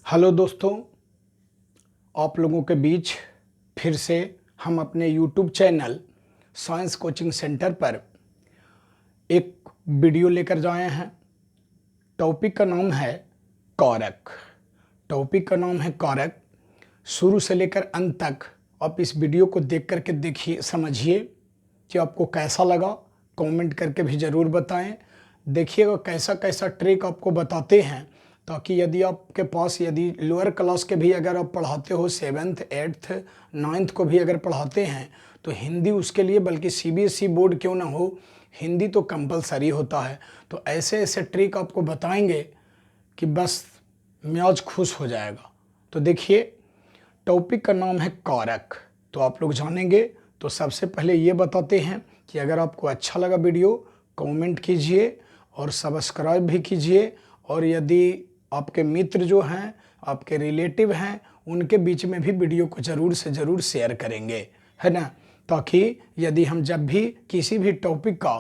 Hello दोस्तों, आप लोगों के बीच फिर से हम अपने YouTube channel science coaching centre पर एक वीडियो लेकर जाए हैं। टॉपिक का नाम है कारक। टॉपिक का नाम है कारक। शुरू से लेकर अंत तक आप इस वीडियो को देख करके देखिए, समझिए कि आपको कैसा लगा। कमेंट करके भी ज़रूर बताएं। देखिएगा कैसा कैसा ट्रिक आपको बताते हैं, ताकि यदि आपके पास यदि लोअर क्लास के भी अगर आप पढ़ाते हो, 7th 8th 9th को भी अगर पढ़ाते हैं तो हिंदी उसके लिए, बल्कि सीबीएसई बोर्ड क्यों ना हो, हिंदी तो कंपलसरी होता है। तो ऐसे ऐसे ट्रिक आपको बताएंगे कि बस मियाज खुश हो जाएगा। तो देखिए, टॉपिक का नाम है कारक। तो आप लोग जानेंगे। तो सबसे पहले ये बताते हैं कि अगर आपको अच्छा लगा वीडियो, कमेंट कीजिए और सब्सक्राइब भी कीजिए। और यदि आपके मित्र जो हैं, आपके रिलेटिव हैं, उनके बीच में भी वीडियो को ज़रूर से ज़रूर शेयर करेंगे, है ना। ताकि यदि हम जब भी किसी भी टॉपिक का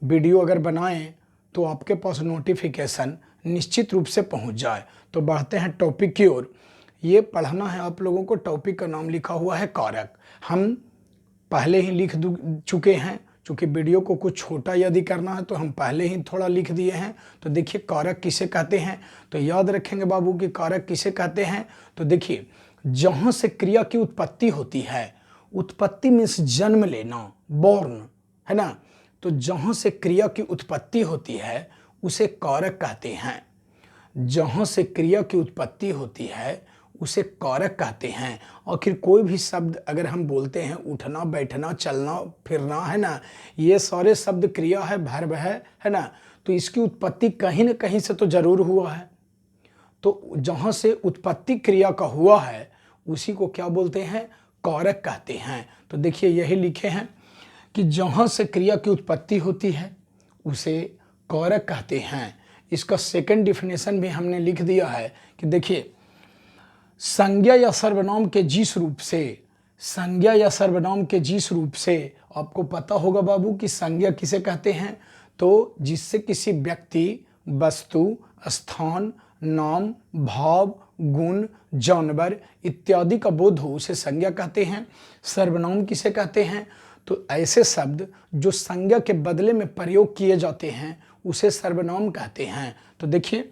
वीडियो अगर बनाएं तो आपके पास नोटिफिकेशन निश्चित रूप से पहुंच जाए। तो बढ़ते हैं टॉपिक की ओर। ये पढ़ना है आप लोगों को। टॉपिक का नाम लिखा हुआ है कारक। हम पहले ही लिख चुके हैं, चूँकि वीडियो को कुछ छोटा यदि करना है तो हम पहले ही थोड़ा लिख दिए हैं। तो देखिए, कारक किसे कहते हैं, तो याद रखेंगे बाबू कि कारक किसे कहते हैं। तो देखिए, जहाँ से क्रिया की उत्पत्ति होती है, उत्पत्ति मीन्स जन्म लेना, बॉर्न, है ना। तो जहाँ से क्रिया की उत्पत्ति होती है उसे कारक कहते हैं। जहाँ से क्रिया की उत्पत्ति होती है उसे कारक कहते हैं। आखिर कोई भी शब्द अगर हम बोलते हैं, उठना, बैठना, चलना, फिरना, है ना, ये सारे शब्द क्रिया है, वर्ब है ना। तो इसकी उत्पत्ति कहीं न कहीं से तो जरूर हुआ है। तो जहाँ से उत्पत्ति क्रिया का हुआ है उसी को क्या बोलते हैं, कारक कहते हैं। तो देखिए, यही लिखे हैं कि जहाँ से क्रिया की उत्पत्ति होती है उसे कारक कहते हैं। इसका सेकंड डिफिनेशन भी हमने लिख दिया है कि देखिए, संज्ञा या सर्वनाम के जिस रूप से, संज्ञा या सर्वनाम के जिस रूप से, आपको पता होगा बाबू कि संज्ञा किसे कहते हैं, तो जिससे किसी व्यक्ति, वस्तु, स्थान, नाम, भाव, गुण, जानवर इत्यादि का बोध हो उसे संज्ञा कहते हैं। सर्वनाम किसे कहते हैं, तो ऐसे शब्द जो संज्ञा के बदले में प्रयोग किए जाते हैं उसे सर्वनाम कहते हैं। तो देखिए,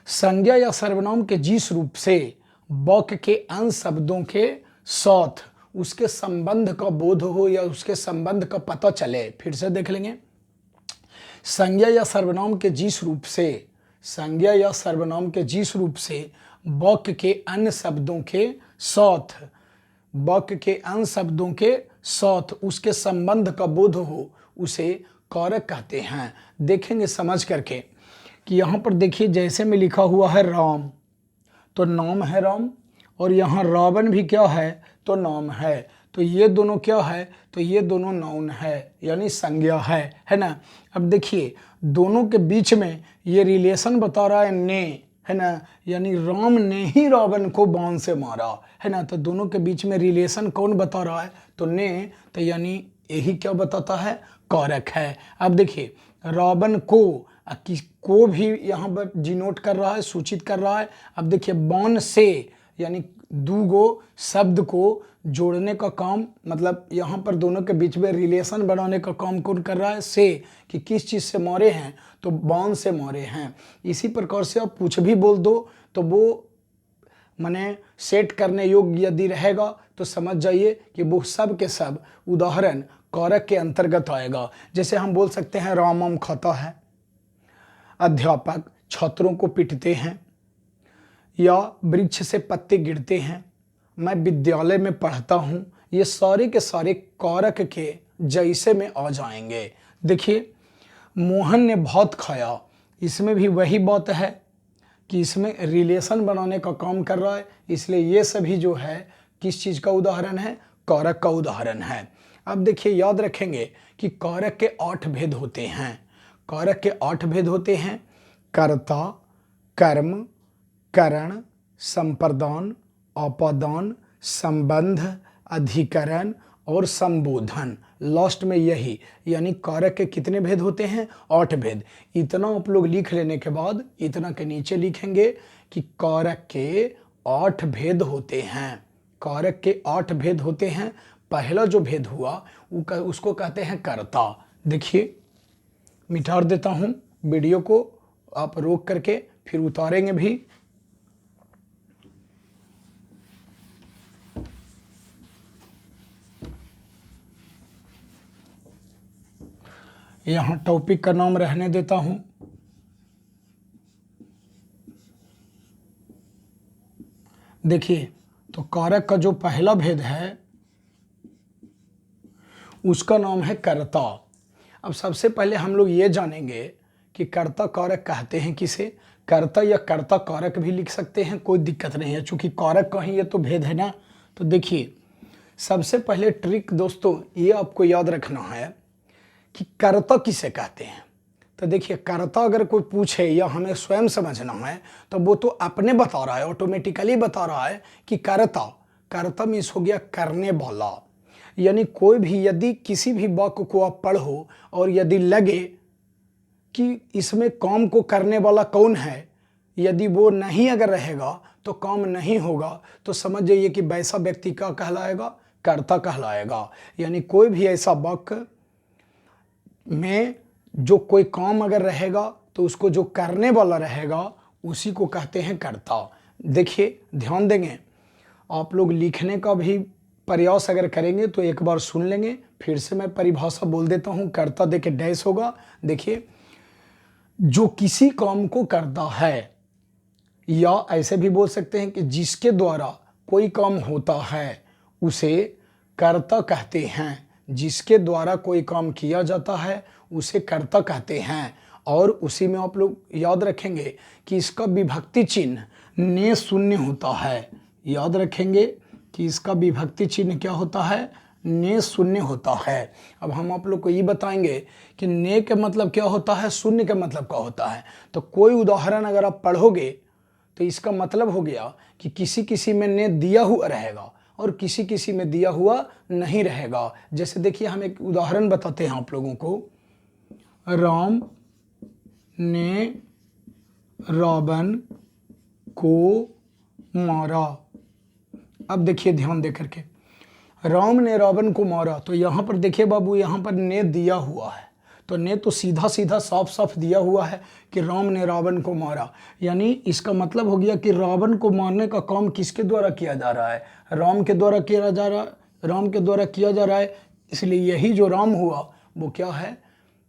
संज्ञा या सर्वनाम के जिस रूप से वाक्य के अन्य शब्दों के साथ उसके संबंध का बोध हो या उसके संबंध का पता चले। फिर से देख लेंगे। संज्ञा या सर्वनाम के जिस रूप से, संज्ञा या सर्वनाम के जिस रूप से वाक्य के अन्य शब्दों के साथ, वाक्य के अन्य शब्दों के साथ उसके संबंध का बोध हो उसे कारक कहते हैं। देखेंगे समझ करके कि यहाँ पर देखिए, जैसे में लिखा हुआ है राम, तो नाम है राम, और यहाँ रावण भी क्या है, तो नाम है। तो ये दोनों क्या है, तो ये दोनों नाउन है, यानी संज्ञा है ना। अब देखिए, दोनों के बीच में ये रिलेशन बता रहा है ने, है ना, यानी राम ने ही रावण को बाण से मारा, है ना। तो दोनों के बीच में रिलेशन कौन बता रहा है, तो ने। तो यानी यही क्या बताता है, कारक है। अब देखिए, रावण को भी यहाँ पर डिनोट कर रहा है, सूचित कर रहा है। अब देखिए, बाण से यानी दूगो शब्द को जोड़ने का काम, मतलब यहाँ पर दोनों के बीच में रिलेशन बनाने का काम कौन कर रहा है, से, कि किस चीज़ से मारे हैं, तो बाण से मारे हैं। इसी प्रकार से आप कुछ भी बोल दो तो वो माने सेट करने योग्य यदि रहेगा तो समझ जाइए कि वो सब के सब उदाहरण कारक के अंतर्गत आएगा। जैसे हम बोल सकते हैं, राम आम खाता है, अध्यापक छात्रों को पीटते हैं, या वृक्ष से पत्ते गिरते हैं, मैं विद्यालय में पढ़ता हूँ। ये सारे के सारे कारक के जैसे में आ जाएंगे। देखिए, मोहन ने भात खाया, इसमें भी वही बात है कि इसमें रिलेशन बनाने का काम कर रहा है, इसलिए ये सभी जो है किस चीज़ का उदाहरण है, कारक का उदाहरण है। अब देखिए, याद रखेंगे कि कारक के 8 भेद होते हैं। कारक के 8 भेद होते हैं, कर्ता, कर्म, करण, संप्रदान, अपादान, संबंध, अधिकरण और संबोधन। लास्ट में यही, यानी कारक के कितने भेद होते हैं? 8 भेद। इतना आप लोग लिख लेने के बाद इतना के नीचे लिखेंगे कि कारक के 8 भेद होते हैं। कारक के 8 भेद होते हैं। पहला जो भेद हुआ उसको कहते हैं कर्ता। देखिए मिटा देता हूं वीडियो को, आप रोक करके फिर उतारेंगे भी। यहां टॉपिक का नाम रहने देता हूं। देखिए तो कारक का जो पहला भेद है उसका नाम है कर्ता। अब सबसे पहले हम लोग ये जानेंगे कि कर्ता कारक कहते हैं किसे। कर्ता या कर्ता कारक भी लिख सकते हैं, कोई दिक्कत नहीं है, चूंकि कारक का ही ये तो भेद है ना। तो देखिए सबसे पहले ट्रिक दोस्तों ये आपको याद रखना है कि कर्ता किसे कहते हैं। तो देखिए कर्ता अगर कोई पूछे या हमें स्वयं समझना है तो वो तो अपने बता रहा है, ऑटोमेटिकली बता रहा है कि कर्ता। कर्ता मीन्स हो गया करने वाला, यानी कोई भी यदि किसी भी वाक्य को आप पढ़ो और यदि लगे कि इसमें काम को करने वाला कौन है, यदि वो नहीं अगर रहेगा तो काम नहीं होगा, तो समझ जाइए कि वैसा व्यक्ति क्या कहलाएगा? कर्ता कहलाएगा। यानी कोई भी ऐसा वाक्य में जो कोई काम अगर रहेगा तो उसको जो करने वाला रहेगा उसी को कहते हैं कर्ता। देखिए ध्यान देंगे, आप लोग लिखने का भी प्रयास अगर करेंगे तो एक बार सुन लेंगे, फिर से मैं परिभाषा बोल देता हूं। कर्ता देके डैश होगा। देखिए जो किसी काम को करता है, या ऐसे भी बोल सकते हैं कि जिसके द्वारा कोई काम होता है उसे कर्ता कहते हैं। जिसके द्वारा कोई काम किया जाता है उसे कर्ता कहते हैं। और उसी में आप लोग याद रखेंगे कि इसका विभक्ति चिन्ह ने शून्य होता है। याद रखेंगे कि इसका विभक्ति चिन्ह क्या होता है? ने शून्य होता है। अब हम आप लोग को ये बताएंगे कि ने के मतलब क्या होता है, शून्य के मतलब क्या होता है। तो कोई उदाहरण अगर आप पढ़ोगे तो इसका मतलब हो गया कि किसी किसी में ने दिया हुआ रहेगा और किसी किसी में दिया हुआ नहीं रहेगा। जैसे देखिए हम एक उदाहरण बताते हैं आप लोगों को। राम ने रावण को मारा। अब देखिए ध्यान दे करके, राम ने रावण को मारा, तो यहां पर देखिए बाबू, यहां पर ने दिया हुआ है, तो ने तो सीधा सीधा साफ साफ दिया हुआ है कि राम ने रावण को मारा। यानी इसका मतलब हो गया कि रावण को मारने का काम किसके द्वारा किया जा रहा है? राम के द्वारा किया जा रहा है। राम के द्वारा किया जा रहा है, इसलिए यही जो राम हुआ वो क्या है?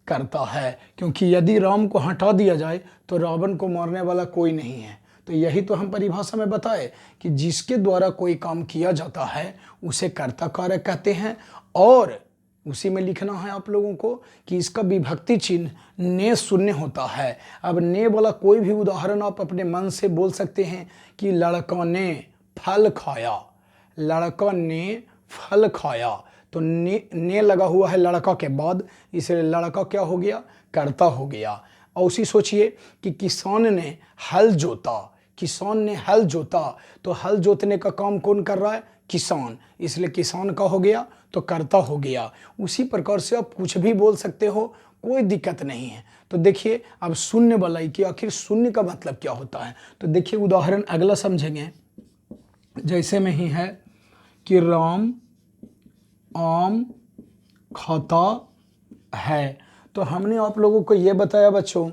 कर्ता है। क्योंकि यदि राम को हटा दिया जाए तो रावण को मारने वाला कोई नहीं है। तो यही तो हम परिभाषा में बताए कि जिसके द्वारा कोई काम किया जाता है उसे कर्ता कारक कहते हैं। और उसी में लिखना है आप लोगों को कि इसका विभक्ति चिन्ह ने शून्य होता है। अब ने वाला कोई भी उदाहरण आप अपने मन से बोल सकते हैं कि लड़का ने फल खाया। लड़का ने फल खाया, तो ने लगा हुआ है लड़का के बाद, इसलिए लड़का क्या हो गया? कर्ता हो गया। और उसी सोचिए कि किसान ने हल जोता। किसान ने हल जोता, तो हल जोतने का काम कौन कर रहा है? किसान, इसलिए किसान का हो गया तो कर्ता हो गया। उसी प्रकार से आप कुछ भी बोल सकते हो, कोई दिक्कत नहीं है। तो देखिए अब शून्य वाला कि आखिर शून्य का मतलब क्या होता है। तो देखिए उदाहरण अगला समझेंगे। जैसे में ही है कि राम आम खाता है, तो हमने आप लोगों को यह बताया बच्चों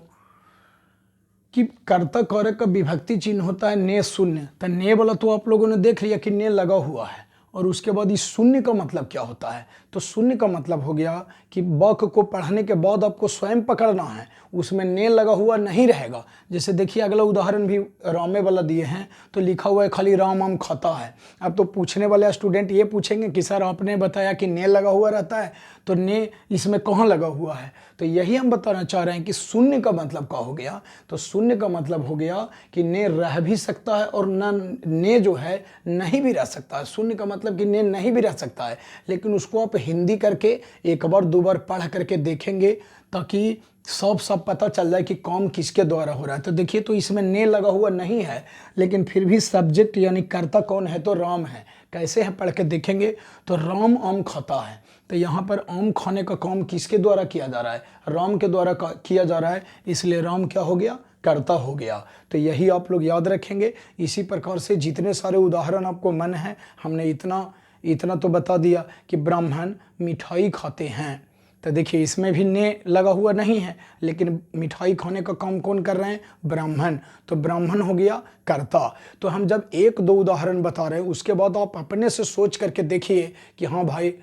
कि कर्ता कारक का विभक्ति चिन्ह होता है ने शून्य। तो ने वाला तो आप लोगों ने देख लिया कि ने लगा हुआ है, और उसके बाद इस शून्य का मतलब क्या होता है? तो शून्य का मतलब हो गया कि वाक्य को पढ़ने के बाद आपको स्वयं पकड़ना है, उसमें ने लगा हुआ नहीं रहेगा। जैसे देखिए अगला उदाहरण भी रामे वाला दिए हैं, तो लिखा हुआ है खाली राम आम खाता है। अब तो पूछने वाले स्टूडेंट ये पूछेंगे कि सर आपने बताया कि ने लगा हुआ रहता है, तो ने इसमें कहाँ लगा हुआ है? तो यही हम बताना चाह रहे हैं कि शून्य का मतलब क्या हो गया। तो शून्य का मतलब हो गया कि ने रह भी सकता है और न ने जो है नहीं भी रह सकता है। शून्य का मतलब कि ने नहीं भी रह सकता है, लेकिन उसको आप हिंदी करके एक बार दो बार पढ़ करके देखेंगे ताकि सब पता चल जाए कि काम किसके द्वारा हो रहा है। तो देखिए तो इसमें ने लगा हुआ नहीं है, लेकिन फिर भी सब्जेक्ट यानी कर्ता कौन है? तो राम है। कैसे है पढ़ के देखेंगे। तो राम आम खाता है, तो यहाँ पर आम खाने का काम किसके द्वारा किया जा रहा है, राम के द्वारा किया जा रहा है, इसलिए राम क्या हो गया, कर्ता हो गया। तो यही आप लोग याद रखेंगे। इसी प्रकार से जितने सारे उदाहरण आपको मन है, हमने इतना तो बता दिया कि ब्राह्मण मिठाई खाते हैं, तो देखिए इसमें भी ने लगा हुआ नहीं है, लेकिन मिठाई खाने का काम कौन कर रहे हैं, ब्राह्मण, तो ब्राह्मण हो गया कर्ता। तो हम जब एक दो उदाहरण बता रहे हैं, उसके बाद आप अपने से सोच करके देखिए कि हाँ भाई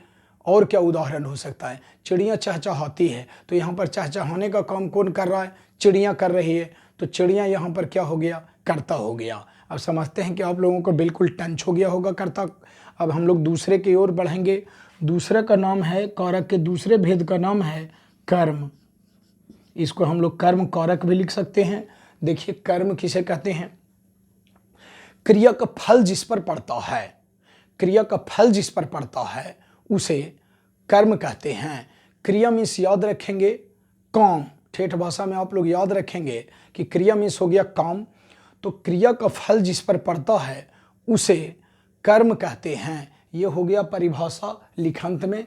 और क्या उदाहरण हो सकता है। चिड़िया चहचहाती है, तो यहाँ पर चहचहाने का काम कौन कर रहा है, चिड़िया कर रही है, तो चिड़िया यहाँ पर क्या हो गया, कर्ता हो गया। अब समझते हैं कि आप लोगों को बिल्कुल टंच हो गया होगा कर्ता। अब हम लोग दूसरे की ओर बढ़ेंगे। दूसरे का नाम है, कारक के दूसरे भेद का नाम है कर्म। इसको हम लोग कर्म कारक भी लिख सकते हैं। देखिए कर्म किसे कहते हैं, क्रिया का फल जिस पर पड़ता है, क्रिया का फल जिस पर पड़ता है उसे कर्म कहते हैं। क्रिया मीन्स याद रखेंगे काम, ठेठ भाषा में आप लोग याद रखेंगे कि क्रिया मीन्स हो गया काम, तो क्रिया का फल जिस पर पड़ता है उसे कर्म कहते हैं। ये हो गया परिभाषा। लिखांत में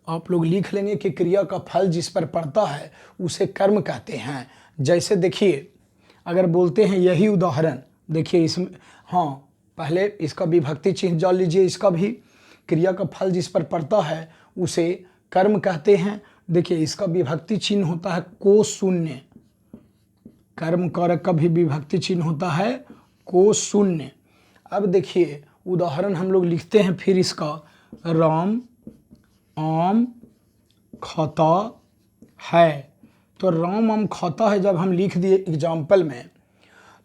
आप लोग लिख लेंगे कि क्रिया का फल जिस पर पड़ता है उसे कर्म कहते हैं। जैसे देखिए अगर बोलते हैं यही उदाहरण, देखिए इसमें, हाँ पहले इसका विभक्ति चिन्ह जान लीजिए, इसका भी क्रिया का फल जिस पर पड़ता है उसे कर्म कहते हैं। देखिए इसका विभक्ति चिन्ह होता है को शून्य, कर्म कारक का भी विभक्ति चिन्ह होता है को शून्य। अब देखिए उदाहरण हम लोग लिखते हैं फिर इसका, राम आम खाता है, तो राम आम खाता है जब हम लिख दिए एग्जाम्पल में,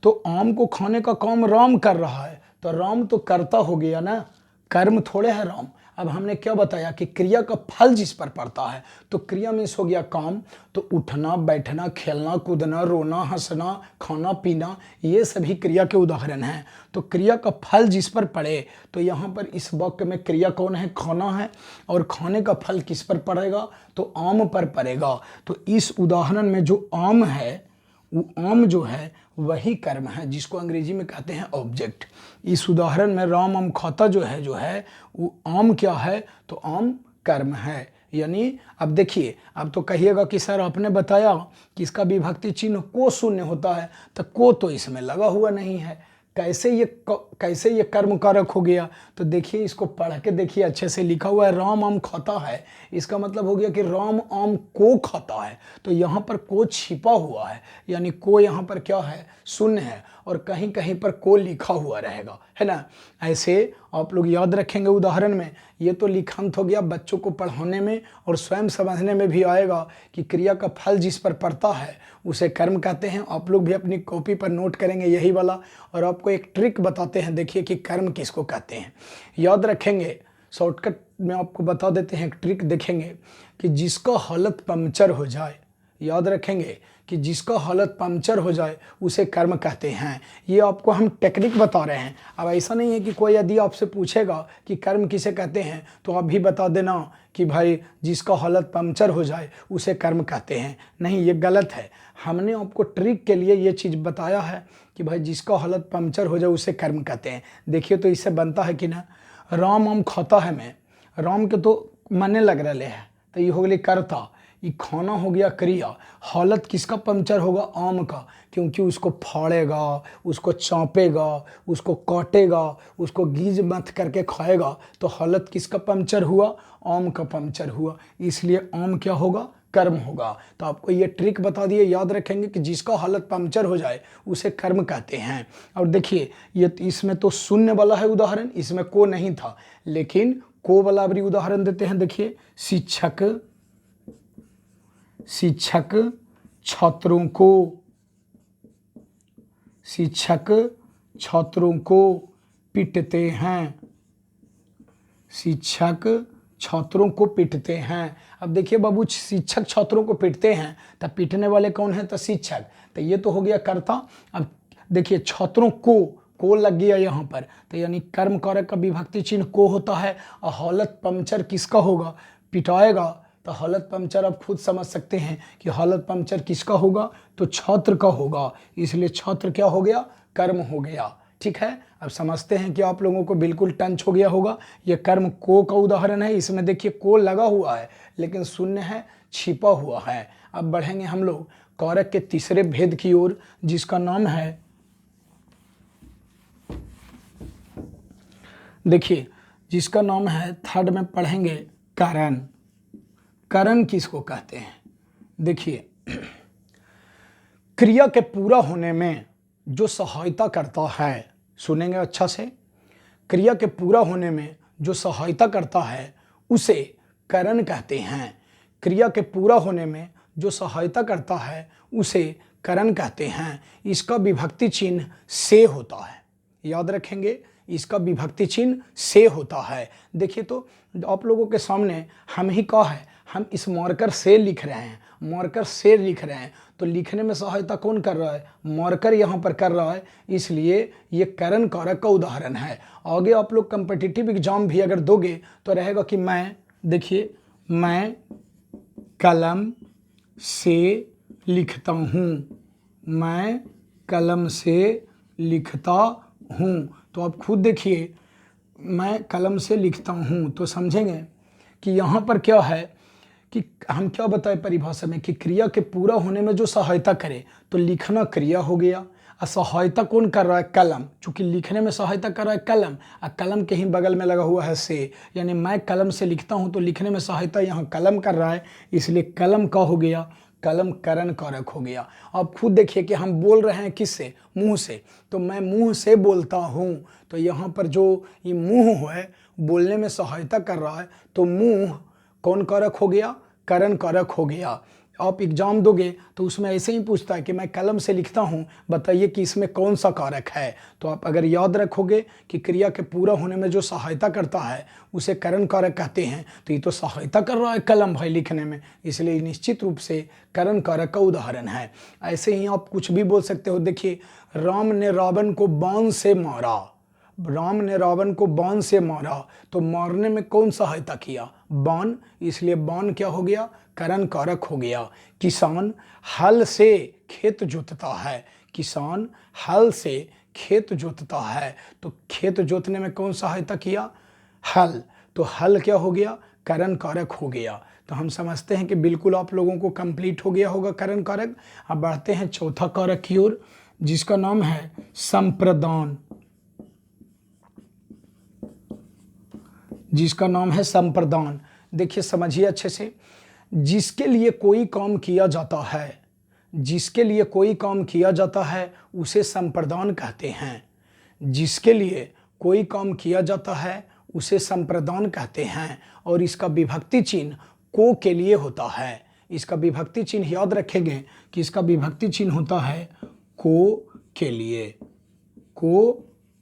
तो आम को खाने का काम राम कर रहा है, तो राम तो कर्ता हो गया ना, कर्म थोड़े है राम। अब हमने क्या बताया कि क्रिया का फल जिस पर पड़ता है, तो क्रिया मीन्स हो गया काम, तो उठना बैठना खेलना कूदना रोना हंसना खाना पीना ये सभी क्रिया के उदाहरण हैं। तो क्रिया का फल जिस पर पड़े, तो यहाँ पर इस वाक्य में क्रिया कौन है, खाना है, और खाने का फल किस पर पड़ेगा, तो आम पर पड़ेगा। तो इस उदाहरण में जो आम है वो आम जो है वही कर्म है, जिसको अंग्रेजी में कहते हैं ऑब्जेक्ट। इस उदाहरण में राम आम खाता जो है वो आम क्या है, तो आम कर्म है। यानी अब देखिए, अब तो कहिएगा कि सर आपने बताया कि इसका विभक्ति चिन्ह को शून्य होता है, तो को तो इसमें लगा हुआ नहीं है, कैसे ये कर्म कारक हो गया। तो देखिए इसको पढ़ के देखिए, अच्छे से लिखा हुआ है राम आम खाता है, इसका मतलब हो गया कि राम आम को खाता है, तो यहाँ पर को छिपा हुआ है, यानी को यहाँ पर क्या है, शून्य है, और कहीं कहीं पर को लिखा हुआ रहेगा, है ना। ऐसे आप लोग याद रखेंगे उदाहरण में। ये तो लिखांत हो गया, बच्चों को पढ़ाने में और स्वयं समझने में भी आएगा कि क्रिया का फल जिस पर पड़ता है उसे कर्म कहते हैं। आप लोग भी अपनी कॉपी पर नोट करेंगे यही वाला, और आपको एक ट्रिक बताते हैं, देखिए कि कर्म किसको कहते हैं, याद रखेंगे। शॉर्टकट में आपको बता देते हैं एक ट्रिक, देखेंगे कि जिसका हालत पंक्चर हो जाए, याद रखेंगे कि जिसका हालत पंक्चर हो जाए उसे कर्म कहते हैं। ये आपको हम टेक्निक बता रहे हैं। अब ऐसा नहीं है कि कोई यदि आपसे पूछेगा कि कर्म किसे कहते हैं तो आप भी बता देना कि भाई जिसका हालत पंक्चर हो जाए उसे कर्म कहते हैं। नहीं, ये गलत है। हमने आपको ट्रिक के लिए ये चीज़ बताया है कि भाई जिसका हालत पंक्चर हो जाए उसे कर्म कहते हैं। देखिए तो इससे बनता है कि ना, राम आम खाता है, मैं राम के तो मने लग रहे हैं, तो ये हो गई कर्ता, ये खाना हो गया क्रिया। हालत किसका पंक्चर होगा, आम का, क्योंकि उसको फाड़ेगा, उसको चाँपेगा, उसको काटेगा, उसको गीज मथ करके खाएगा, तो हालत किसका पंक्चर हुआ, आम का पंक्चर हुआ, इसलिए आम क्या होगा, कर्म होगा। तो आपको ये ट्रिक बता दिए, याद रखेंगे कि जिसका हालत पंक्चर हो जाए उसे कर्म कहते हैं। और देखिए ये इसमें तो शून्य वाला है उदाहरण, इसमें को नहीं था, लेकिन को वाला भी उदाहरण देते हैं। देखिए शिक्षक छात्रों को पीटते हैं, शिक्षक छात्रों को पीटते हैं। अब देखिए बाबू, शिक्षक छात्रों को पीटते हैं, तो पीटने वाले कौन है, तो शिक्षक, तो ये तो हो गया कर्ता। अब देखिए छात्रों को लग गया यहाँ पर, तो यानी कर्म कारक का विभक्ति चिन्ह को होता है, और हालत पंक्चर किसका होगा, पिटाएगा, तो हालत पंक्चर आप खुद समझ सकते हैं कि हालत पंक्चर किसका होगा, तो छात्र का होगा, इसलिए छात्र क्या हो गया, कर्म हो गया। ठीक है, अब समझते हैं कि आप लोगों को बिल्कुल टंच हो गया होगा। ये कर्म को का उदाहरण है। इसमें देखिए को लगा हुआ है लेकिन शून्य है, छिपा हुआ है। अब बढ़ेंगे हम लोग कारक के तीसरे भेद की ओर, जिसका नाम है, देखिए जिसका नाम है, थर्ड में पढ़ेंगे कारण। कारण किसको कहते हैं? देखिए क्रिया के पूरा होने में जो सहायता करता है, सुनेंगे अच्छा से, क्रिया के पूरा होने में जो सहायता करता है उसे कारण कहते हैं। क्रिया के पूरा होने में जो सहायता करता है उसे कारण कहते हैं। इसका विभक्ति चिन्ह से होता है, याद रखेंगे, इसका विभक्ति चिन्ह से होता है। देखिए तो आप लोगों के सामने हम ही का है, हम इस मार्कर से लिख रहे हैं, मार्कर से लिख रहे हैं, तो लिखने में सहायता कौन कर रहा है? मार्कर यहाँ पर कर रहा है, इसलिए ये कारण कारक का उदाहरण है। आगे आप लोग कम्पिटिटिव एग्जाम भी अगर दोगे तो रहेगा कि मैं, देखिए मैं कलम से लिखता हूँ, मैं कलम से लिखता हूँ। तो आप खुद देखिए, मैं कलम से लिखता हूँ, तो समझेंगे कि यहाँ पर क्या है कि हम क्या बताए परिभाषा में कि क्रिया के पूरा होने में जो सहायता करे, तो लिखना क्रिया हो गया और सहायता कौन कर रहा है? कलम। चूंकि लिखने में सहायता कर रहा है कलम, और कलम के ही बगल में लगा हुआ है से, यानी मैं कलम से लिखता हूँ, तो लिखने में सहायता यहाँ कलम कर रहा है, इसलिए कलम का हो गया, कलम करण कारक हो गया। आप खुद देखिए कि हम बोल रहे हैं किससे? मुंह से, तो मैं मुंह से बोलता हूँ, तो यहाँ पर जो ये मुंह है बोलने में सहायता कर रहा है, तो मुंह कौन कारक हो गया? करण कारक हो गया। आप एग्जाम दोगे तो उसमें ऐसे ही पूछता है कि मैं कलम से लिखता हूँ, बताइए कि इसमें कौन सा कारक है। तो आप अगर याद रखोगे कि क्रिया के पूरा होने में जो सहायता करता है उसे करण कारक कहते हैं, तो ये तो सहायता कर रहा है कलम भाई लिखने में, इसलिए निश्चित रूप से करण कारक का उदाहरण है। ऐसे ही आप कुछ भी बोल सकते हो। देखिए राम ने रावण को बाण से मारा, राम ने रावण को बाण से मारा, तो मारने में कौन सहायता किया? बाण, इसलिए बाण क्या हो गया? करण कारक हो गया। किसान हल से खेत जोतता है, किसान हल से खेत जोतता है, तो खेत जोतने में कौन सहायता किया? हल, तो हल क्या हो गया? करण कारक हो गया। तो हम समझते हैं कि बिल्कुल आप लोगों को कंप्लीट हो गया होगा करण कारक। अब बढ़ते हैं चौथा कारक की ओर, जिसका नाम है संप्रदान, जिसका नाम है संप्रदान। देखिए समझिए अच्छे से, जिसके लिए कोई काम किया जाता है, जिसके लिए कोई काम किया जाता है उसे संप्रदान कहते हैं। जिसके लिए कोई काम किया जाता है उसे संप्रदान कहते हैं, और इसका विभक्ति चिन्ह को के लिए होता है। इसका विभक्ति चिन्ह याद रखेंगे कि इसका विभक्ति चिन्ह होता है को के लिए, को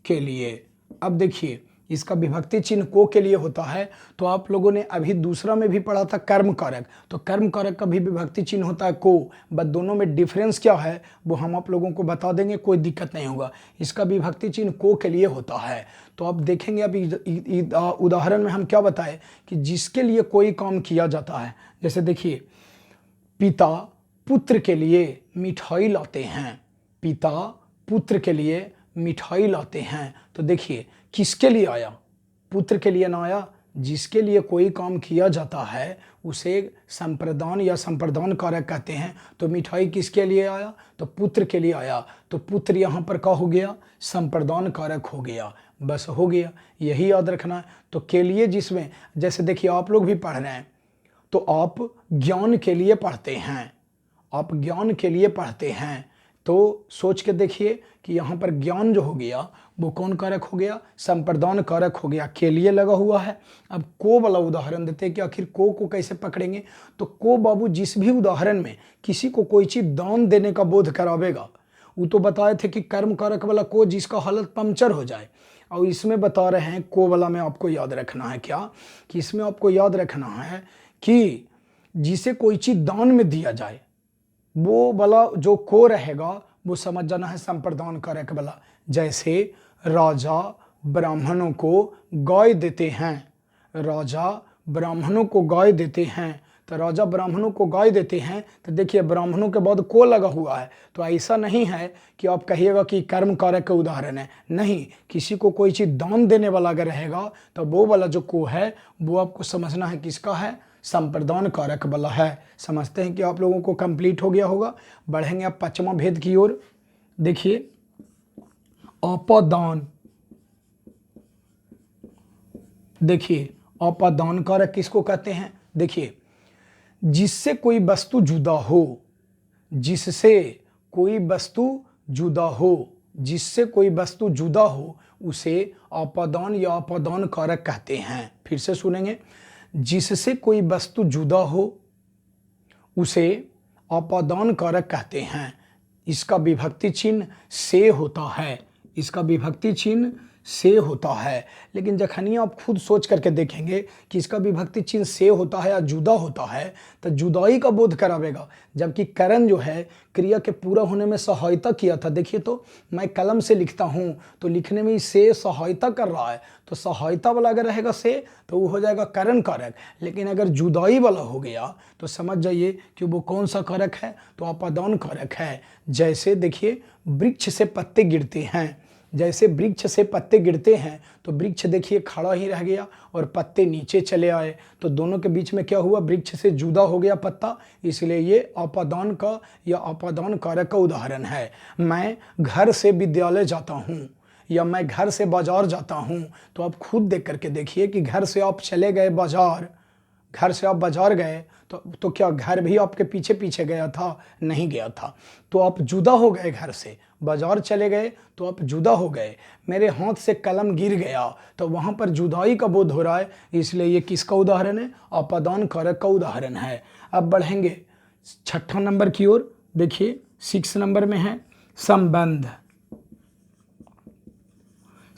के लिए। अब देखिए इसका विभक्ति चिन्ह को के लिए होता है, तो आप लोगों ने अभी दूसरा में भी पढ़ा था कर्म कारक, तो कर्म कारक का भी विभक्ति चिन्ह होता है को, बस दोनों में डिफरेंस क्या है वो हम आप लोगों को बता देंगे, कोई दिक्कत नहीं होगा। इसका विभक्ति चिन्ह को के लिए होता है। तो आप देखेंगे अभी उदाहरण में हम क्या बताए कि जिसके लिए कोई काम किया जाता है, जैसे देखिए पिता पुत्र के लिए मिठाई लाते हैं, पिता पुत्र के लिए मिठाई लाते हैं, तो देखिए किसके लिए आया? पुत्र के लिए ना आया। जिसके लिए कोई काम किया जाता है उसे संप्रदान या संप्रदान कारक कहते हैं। तो मिठाई किसके लिए आया? तो पुत्र के लिए आया, तो पुत्र यहाँ पर क्या हो गया? संप्रदान कारक हो गया। बस हो गया, यही याद रखना है। तो के लिए जिसमें, जैसे देखिए आप लोग भी पढ़ रहे हैं, तो आप ज्ञान के लिए पढ़ते हैं, आप ज्ञान के लिए पढ़ते हैं, तो सोच के देखिए कि यहाँ पर ज्ञान जो हो गया वो कौन कारक हो गया? संप्रदान कारक हो गया, के लिए लगा हुआ है। अब को वाला उदाहरण देते हैं कि आखिर को कैसे पकड़ेंगे। तो को बाबू जिस भी उदाहरण में किसी को कोई चीज दान देने का बोध करावेगा, वो तो बताए थे कि कर्म कारक वाला को जिसका हालत पंक्चर हो जाए, और इसमें बता रहे हैं को वाला में आपको याद रखना है क्या, कि इसमें आपको याद रखना है कि जिसे कोई चीज दान में दिया जाए, वो वाला जो को रहेगा वो समझ जाना है संप्रदान कारक वाला। जैसे राजा ब्राह्मणों को गाय देते हैं, राजा ब्राह्मणों को गाय देते हैं, तो राजा ब्राह्मणों को गाय देते हैं, तो देखिए ब्राह्मणों के बाद को लगा हुआ है, तो ऐसा नहीं है कि आप कहिएगा कि कर्म कारक का उदाहरण है, नहीं, किसी को कोई चीज़ दान देने वाला अगर रहेगा तो वो वाला जो को है वो आपको समझना है किसका है, संप्रदान कारक वाला है। समझते हैं कि आप लोगों को कंप्लीट हो गया होगा। बढ़ेंगे अब पांचवा भेद की ओर। देखिए अपादान, देखिए अपादान कारक किसको कहते हैं? देखिए जिससे कोई वस्तु जुदा हो, जिससे कोई वस्तु जुदा हो, जिससे कोई वस्तु जुदा हो उसे अपादान या अपादान कारक कहते हैं। फिर से सुनेंगे, जिससे कोई वस्तु जुदा हो उसे अपादान कारक कहते हैं। इसका विभक्ति चिन्ह से होता है, इसका विभक्ति चिन्ह से होता है। लेकिन जखनी आप खुद सोच करके देखेंगे कि इसका विभक्ति चिन्ह से होता है या जुदा होता है तो जुदाई का बोध करावेगा, जबकि करण जो है क्रिया के पूरा होने में सहायता किया था। देखिए तो मैं कलम से लिखता हूँ तो लिखने में से सहायता कर रहा है, तो सहायता वाला अगर रहेगा से तो वो हो जाएगा करण कारक। लेकिन अगर जुदाई वाला हो गया तो समझ जाइए कि वो कौन सा कारक है, तो अपादान कारक है। जैसे देखिए वृक्ष से पत्ते गिरते हैं, जैसे वृक्ष से पत्ते गिरते हैं तो वृक्ष देखिए खड़ा ही रह गया और पत्ते नीचे चले आए, तो दोनों के बीच में क्या हुआ, वृक्ष से जुदा हो गया पत्ता, इसलिए ये अपादान का या अपादान कारक का उदाहरण है। मैं घर से विद्यालय जाता हूँ या मैं घर से बाजार जाता हूँ, तो आप खुद देख करके देखिए कि घर से आप चले गए बाजार, घर से आप बाजार गए तो क्या घर भी आपके पीछे पीछे गया था? नहीं गया था, तो आप जुदा हो गए, घर से बाजार चले गए तो आप जुदा हो गए। मेरे हाथ से कलम गिर गया तो वहाँ पर जुदाई का बोध हो रहा है, इसलिए ये किसका उदाहरण है? अपादान कारक का उदाहरण है। अब बढ़ेंगे छठा नंबर की ओर। देखिए 6 नंबर में है संबंध।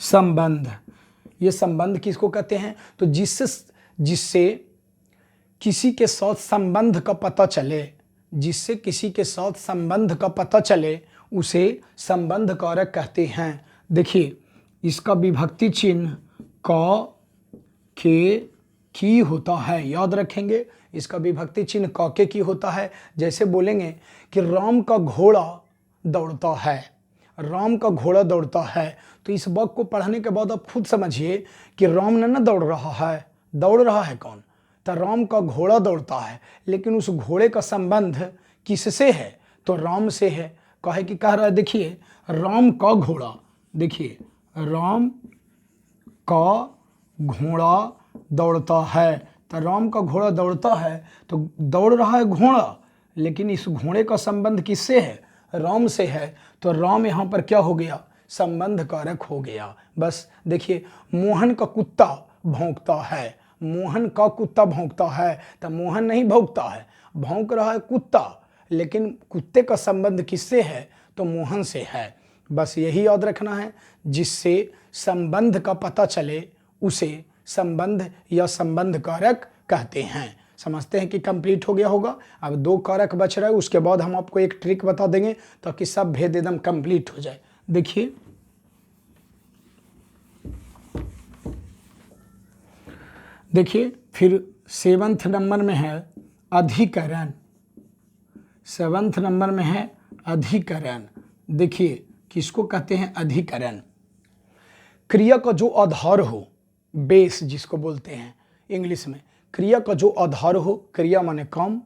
संबंध, ये संबंध किसको कहते हैं? तो जिससे किसी के साथ संबंध का पता चले, जिससे किसी के साथ संबंध का पता चले उसे संबंध कारक कहते हैं। देखिए इसका विभक्ति चिन्ह क के की होता है, याद रखेंगे इसका विभक्ति चिन्ह क के की होता है। जैसे बोलेंगे कि राम का घोड़ा दौड़ता है, राम का घोड़ा दौड़ता है, तो इस वाक्य को पढ़ने के बाद आप खुद समझिए कि राम ने न दौड़ रहा है, दौड़ रहा है कौन? तो राम का घोड़ा दौड़ता है, लेकिन उस घोड़े का संबंध किससे है? तो राम से है। कहे कि कह रहा है, देखिए राम का घोड़ा, देखिए राम का घोड़ा दौड़ता है, तो राम का घोड़ा दौड़ता है तो दौड़ रहा है घोड़ा, लेकिन इस घोड़े का संबंध किससे है? राम से है, तो राम यहाँ पर क्या हो गया? संबंध कारक हो गया। बस देखिए मोहन का कुत्ता भौंकता है, मोहन का कुत्ता भौंकता है, तो मोहन नहीं भौंकता है, भौंक रहा है कुत्ता, लेकिन कुत्ते का संबंध किससे है? तो मोहन से है। बस यही याद रखना है, जिससे संबंध का पता चले उसे संबंध या संबंध कारक कहते हैं। समझते हैं कि कंप्लीट हो गया होगा। अब 2 कारक बच रहा है, उसके बाद हम आपको एक ट्रिक बता देंगे ताकि सब भेद एकदम कंप्लीट हो जाए। देखिए देखिए फिर 7th नंबर में है अधिकरण। 7th नंबर में है अधिकरण। देखिए किसको कहते हैं? अधिकरण। क्रिया का जो आधार हो, बेस जिसको बोलते हैं इंग्लिश में, क्रिया का जो आधार हो, क्रिया माने काम,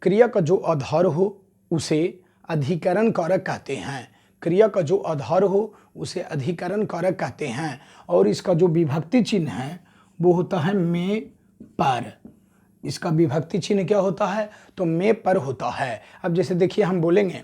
क्रिया का जो आधार हो उसे अधिकरण कारक कहते हैं। क्रिया का जो आधार हो उसे अधिकरण कारक कहते हैं। और इसका जो विभक्ति चिन्ह है वो होता है में पर। इसका विभक्ति चिन्ह क्या होता है? तो में पर होता है। अब जैसे देखिए हम बोलेंगे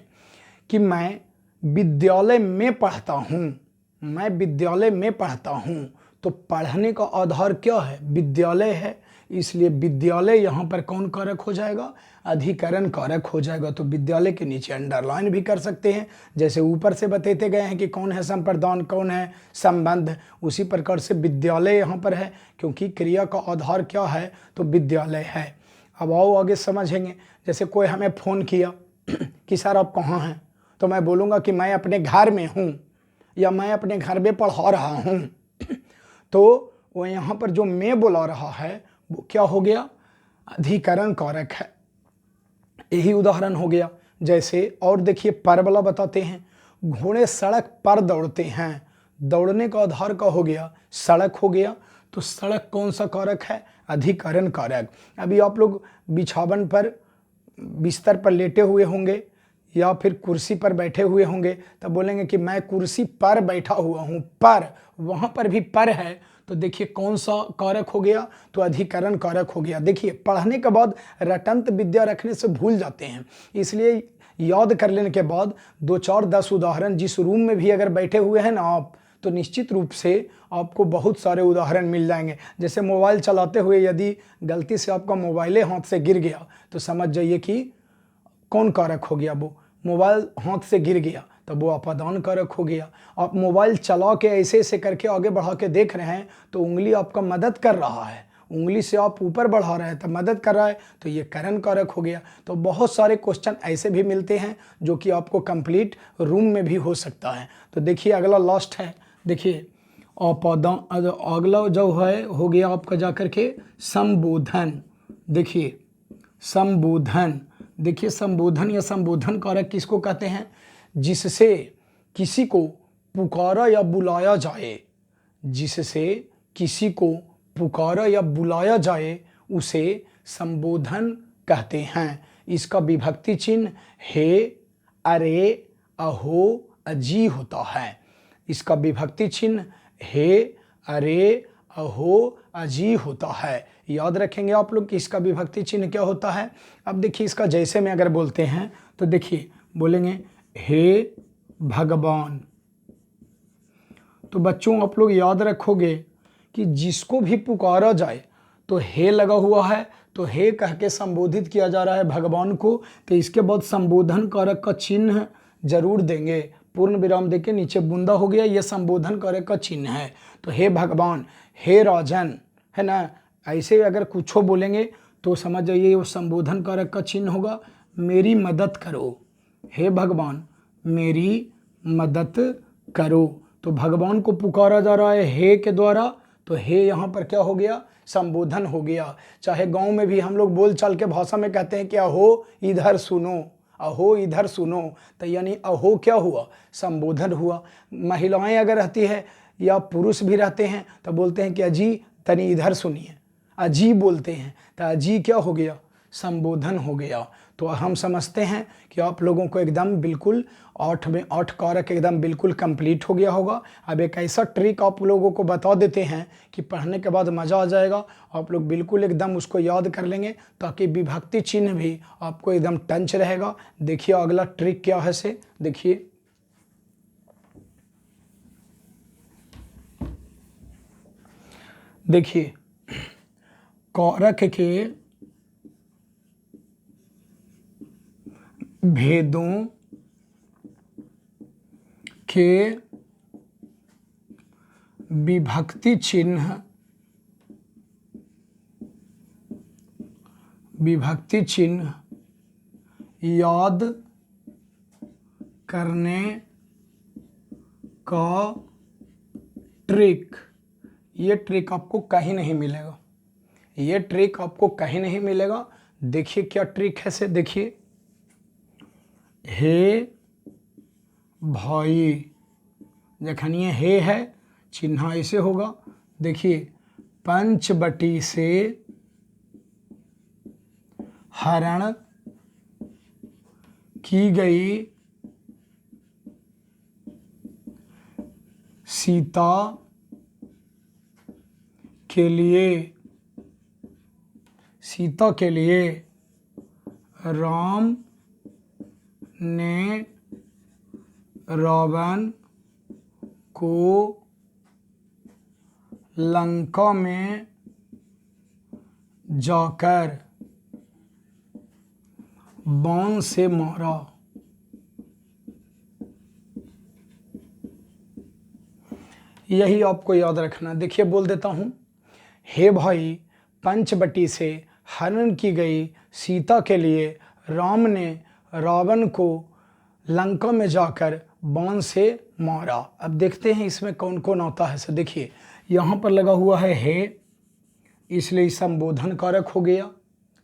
कि मैं विद्यालय में पढ़ता हूँ, मैं विद्यालय में पढ़ता हूँ, तो पढ़ने का आधार क्या है? विद्यालय है, इसलिए विद्यालय यहाँ पर कौन कारक हो जाएगा? अधिकरण कारक हो जाएगा। तो विद्यालय के नीचे अंडरलाइन भी कर सकते हैं, जैसे ऊपर से बताते गए हैं कि कौन है संप्रदान, कौन है संबंध, उसी प्रकार से विद्यालय यहाँ पर है क्योंकि क्रिया का आधार क्या है? तो विद्यालय है। अब आओ आगे समझेंगे। जैसे कोई हमें फ़ोन किया कि सर आप कहाँ हैं, तो मैं बोलूँगा कि मैं अपने घर में हूँ या मैं अपने घर में पढ़ा रहा हूँ, तो वो यहाँ पर जो मैं बुला रहा है वो क्या हो गया? अधिकरण कारक है। यही उदाहरण हो गया। जैसे और देखिए पर वाला बताते हैं, घोड़े सड़क पर दौड़ते हैं। दौड़ने का आधार का हो गया सड़क हो गया, तो सड़क कौन सा कारक है? अधिकरण कारक। अभी आप लोग बिछावन पर बिस्तर पर लेटे हुए होंगे या फिर कुर्सी पर बैठे हुए होंगे, तब बोलेंगे कि मैं कुर्सी पर बैठा हुआ हूँ, पर वहाँ पर भी पर है, तो देखिए कौन सा कारक हो गया? तो अधिकरण कारक हो गया। देखिए पढ़ने के बाद रटंत विद्या रखने से भूल जाते हैं, इसलिए याद कर लेने के बाद 2 4 10 उदाहरण जिस रूम में भी अगर बैठे हुए हैं ना आप, तो निश्चित रूप से आपको बहुत सारे उदाहरण मिल जाएंगे। जैसे मोबाइल चलाते हुए यदि गलती से आपका मोबाइले हाथ से गिर गया, तो समझ जाइए कि कौन कारक हो गया? वो मोबाइल हाथ से गिर गया, तब वो अपादान कारक हो गया। आप मोबाइल चला के ऐसे ऐसे करके आगे बढ़ा के देख रहे हैं, तो उंगली आपका मदद कर रहा है, उंगली से आप ऊपर बढ़ा रहे हैं तब मदद कर रहा है, तो ये करण कारक हो गया। तो बहुत सारे क्वेश्चन ऐसे भी मिलते हैं जो कि आपको कंप्लीट रूम में भी हो सकता है। तो देखिए अगला लास्ट है, देखिए अपादान, अगला जो है हो गया आपका जाकर के संबोधन। देखिए संबोधन, देखिए संबोधन या संबोधन कारक किसको कहते हैं? जिससे किसी को पुकारा या बुलाया जाए, जिससे किसी को पुकारा या बुलाया जाए उसे संबोधन कहते हैं। इसका विभक्ति चिन्ह हे, अरे, अहो, अजी होता है। इसका विभक्ति चिन्ह हे, अरे, अहो, अजी होता है। याद रखेंगे आप लोग कि इसका विभक्ति चिन्ह क्या होता है। अब देखिए इसका जैसे में अगर बोलते हैं तो देखिए बोलेंगे हे भगवान, तो बच्चों आप लोग याद रखोगे कि जिसको भी पुकारा जाए तो हे लगा हुआ है, तो हे कह के संबोधित किया जा रहा है भगवान को, तो इसके बाद संबोधन कारक का चिन्ह जरूर देंगे। पूर्ण विराम देके नीचे बूंदा हो गया, यह संबोधन कारक का चिन्ह है। तो हे भगवान, हे राजन, है ना, ऐसे अगर कुछ बोलेंगे तो समझ जाइए वो संबोधन कारक का चिन्ह होगा। मेरी मदद करो, हे भगवान मेरी मदद करो, तो भगवान को पुकारा जा रहा है हे के द्वारा, तो हे यहाँ पर क्या हो गया? संबोधन हो गया। चाहे गांव में भी हम लोग बोल चाल के भाषा में कहते हैं कि अहो इधर सुनो, अहो इधर सुनो, तो यानी अहो क्या हुआ? संबोधन हुआ। महिलाएं अगर रहती है या पुरुष भी रहते हैं तो बोलते हैं कि अजी तनी इधर सुनिए, अजी बोलते हैं, तो अजी क्या हो गया? संबोधन हो गया। तो हम समझते हैं कि आप लोगों को एकदम बिल्कुल 8 में 8 कारक एकदम बिल्कुल कंप्लीट हो गया होगा। अब एक ऐसा ट्रिक आप लोगों को बता देते हैं कि पढ़ने के बाद मज़ा आ जाएगा, आप लोग बिल्कुल एकदम उसको याद कर लेंगे, ताकि विभक्ति चिन्ह भी आपको एकदम टंच रहेगा। देखिए अगला ट्रिक क्या है से, देखिए देखिए कारक के भेदों के विभक्ति चिन्ह याद करने का ट्रिक, ये ट्रिक आपको कहीं नहीं मिलेगा, ये ट्रिक आपको कहीं नहीं मिलेगा। देखिए क्या ट्रिक है से, देखिए हे भाई, देखनिए हे है, चिन्ह ऐसे होगा। देखिए पंचवटी से हरण की गई सीता के लिए राम ने रावण को लंका में जाकर बाण से मारा। यही आपको याद रखना। देखिए बोल देता हूं, हे भाई पंचवटी से हरण की गई सीता के लिए राम ने रावण को लंका में जाकर बाण से मारा। अब देखते हैं इसमें कौन कौन आता है। सो देखिए यहाँ पर लगा हुआ है हे, इसलिए संबोधन कारक हो गया।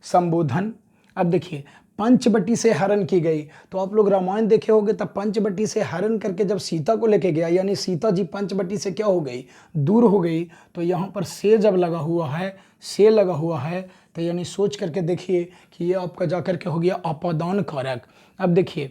संबोधन। अब देखिए पंचवटी से हरण की गई, तो आप लोग रामायण देखे होंगे, तब पंचवटी से हरण करके जब सीता को लेके गया, यानी सीता जी पंचवटी से क्या हो गई, दूर हो गई। तो यहाँ पर से जब लगा हुआ है, से लगा हुआ है, तो यानी सोच करके देखिए कि ये आपका जा करके हो गया अपादान कारक। अब देखिए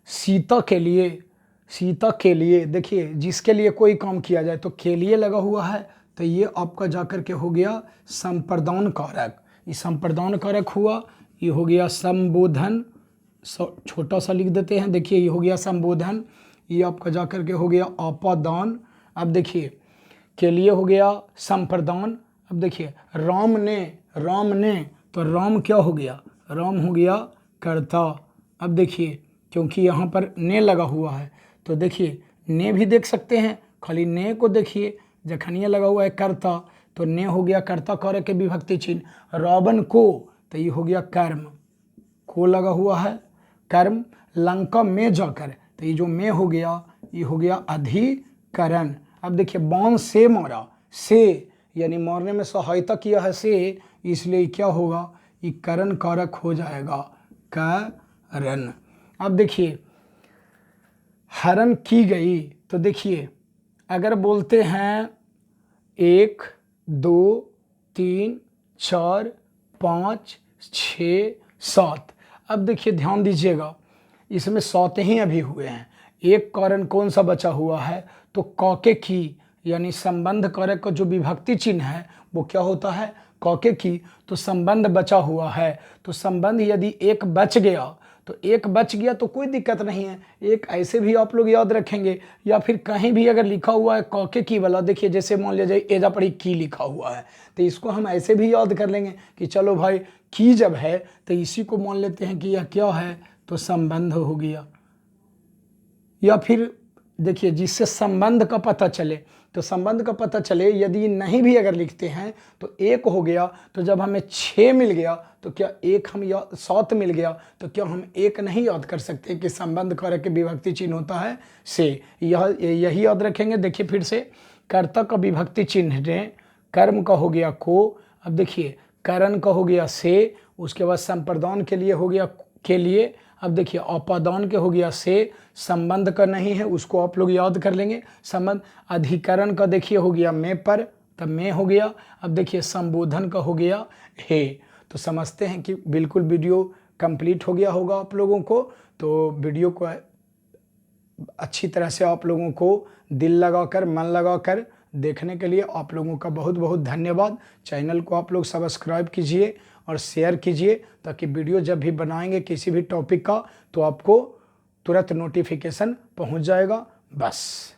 सीता के लिए देखिए जिसके लिए कोई काम किया जाए तो के लिए लगा हुआ है, तो ये आपका जा करके हो गया संप्रदान कारक। ये संप्रदान कारक हुआ, ये हो गया संबोधन, छोटा सा लिख देते हैं, देखिए ये हो गया संबोधन, ये आपका जा करके हो गया अपादान। अब देखिए के लिए हो गया संप्रदान। अब देखिए राम ने, तो राम क्या हो गया, राम हो गया कर्ता। अब देखिए क्योंकि यहाँ पर ने लगा हुआ है, तो देखिए ने भी देख सकते हैं, खाली ने को देखिए, जखनिया लगा हुआ है कर्ता, तो ने हो गया कर्ता कारक के विभक्ति चिन्ह। रावण को, तो ये हो गया कर्म, को लगा हुआ है कर्म। लंका में जाकर, तो ये जो में हो गया, ये हो गया अधिकरण। अब देखिए बाण से मारा, से यानी मारने में सहायता किया है से, इसलिए क्या होगा, ये करण कारक हो जाएगा, करण। अब देखिए हरण की गई, तो देखिए अगर बोलते हैं 1 2 3 4 5 6 7, अब देखिए ध्यान दीजिएगा, इसमें 7 ही अभी हुए हैं। एक कारण कौन सा बचा हुआ है, तो कौके की, यानी संबंध कारक का जो विभक्ति चिन्ह है वो क्या होता है, कौके की। तो संबंध बचा हुआ है, तो संबंध यदि एक बच गया, तो एक बच गया तो कोई दिक्कत नहीं है, एक ऐसे भी आप लोग याद रखेंगे, या फिर कहीं भी अगर लिखा हुआ है कौके की वाला, देखिए जैसे मान लीजिए एजा पड़ी की लिखा हुआ है, तो इसको हम ऐसे भी याद कर लेंगे कि चलो भाई की जब है तो इसी को मान लेते हैं कि यह क्या है, तो संबंध हो गया। या फिर देखिए जिससे संबंध का पता चले, तो संबंध का पता चले यदि नहीं भी अगर लिखते हैं तो एक हो गया, तो जब हमें 6 मिल गया तो क्या एक हम 7 मिल गया, तो क्या हम एक नहीं याद कर सकते कि संबंध कारक के विभक्ति चिन्ह होता है से, यही याद रखेंगे। देखिए फिर से कर्ता का विभक्ति चिन्ह ने, कर्म का हो गया को, अब देखिए करण का हो गया से, उसके बाद संप्रदान के लिए हो गया के लिए। अब देखिए अपादान के हो गया से, संबंध का नहीं है उसको आप लोग याद कर लेंगे संबंध। अधिकरण का देखिए हो गया में पर, तब में हो गया। अब देखिए संबोधन का हो गया हे। तो समझते हैं कि बिल्कुल वीडियो कंप्लीट हो गया होगा आप लोगों को। तो वीडियो को अच्छी तरह से आप लोगों को दिल लगाकर, मन लगाकर देखने के लिए आप लोगों का बहुत बहुत धन्यवाद। चैनल को आप लोग सब्सक्राइब कीजिए और शेयर कीजिए, ताकि वीडियो जब भी बनाएंगे किसी भी टॉपिक का तो आपको तुरंत नोटिफिकेशन पहुंच जाएगा। बस।